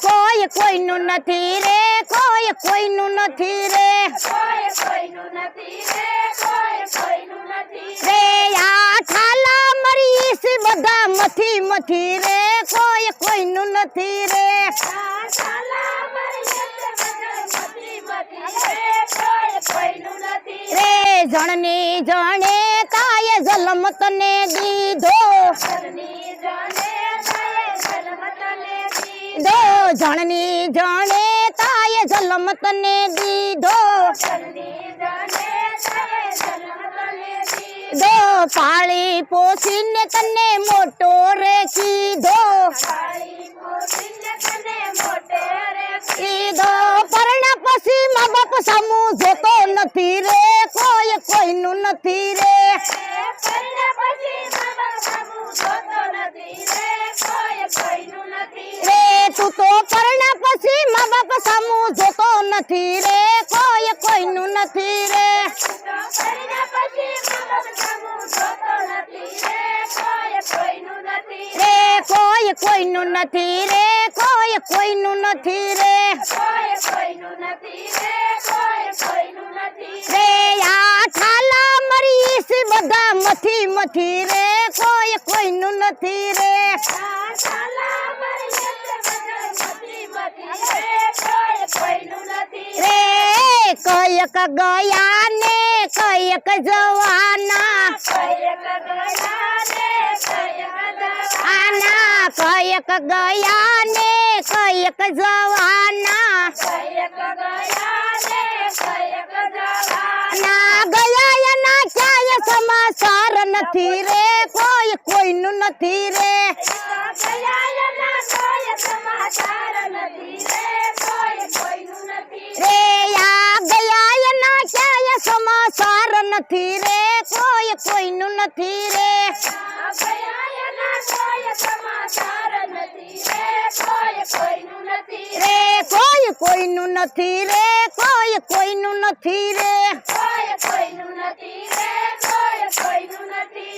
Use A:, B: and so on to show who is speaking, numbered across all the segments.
A: કોઈ કોઈનું નથી રે, કોઈ કોઈનું નથી રે, રે આ ઠાલા મરીશ બધા મથી મથી રે, કોઈ કોઈનું નથી રે, રે જણની જણે કાય જલમ તને દીધો, દો જણની જણે તાય જલમ તને દીધો, દો પાળી પોસીને તને મોટો રે કીધો, કીધો પરણા પછી મા બાપ સામુ જોતો નથી રે, કોઈ કોઈનું નથી રે, રે તું તો પરણા પછી મા બાપ સામુ જોતો નથી રે, કોઈ કોઈનું નથી રે, રે કોઈ કોઈનું નથી રે, કોઈ કોઈનું નથી રે, રે આ ઠાલા મરીશ બધા મથી મથી રે, કોઈ કોઈનું નથી રે, રે કયક ગયા ને કયક જવાના, આના કયક ગયા ને કયક જવાના, ના ગયા એના ક્યાંય સમાચાર નથી રે, કોઈ કોઈનું નથી રે, રે આ ગયા એના ક્યાંય સમાચાર નથી રે, કોઈ કોઈનું નથી રે, રે કોઈ કોઈનું નથી રે, કોઈ કોઈનું નથી રે,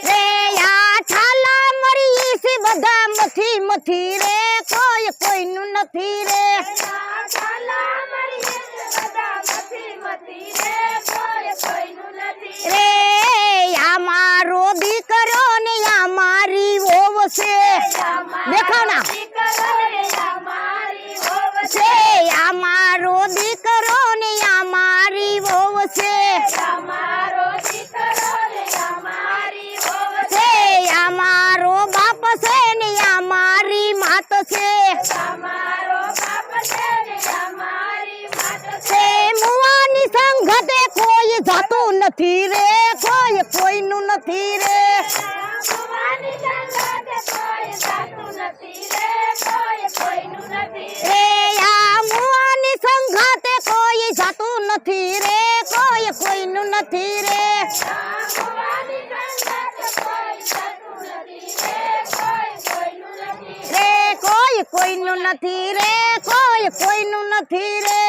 A: રે આ ઠાલા મરીશ બધા મથી મથી રે, કોઈ કોઈનું નથી રે, રે આ મારો દીકરો ને આ મારી વહુ છે, દેખાવ ના છે, આ મારો દીકરો ને આ મારી વહુ છે, છે આ મારો બાપ છે ને આ મારી માત છે, છે મુવાની સંગતે કોઈ જાતું નથી રે, કોઈ કોઈનું નથી રે, રે આ મુવાની સંગતે કોઈ જાતું નથી રે, કોઈ કોઈનું નથી રે, રે કોઈ કોઈનું નથી રે, કોઈ કોઈનું નથી રે,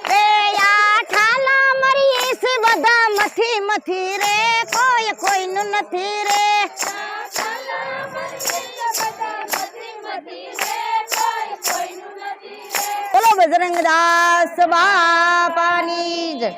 A: રે આ ઠાલા મરીશ બધા મથી મથી રે, કોઈ કોઈનું નથી રે, બોલો બજરંગ દાસ બાપાની જય।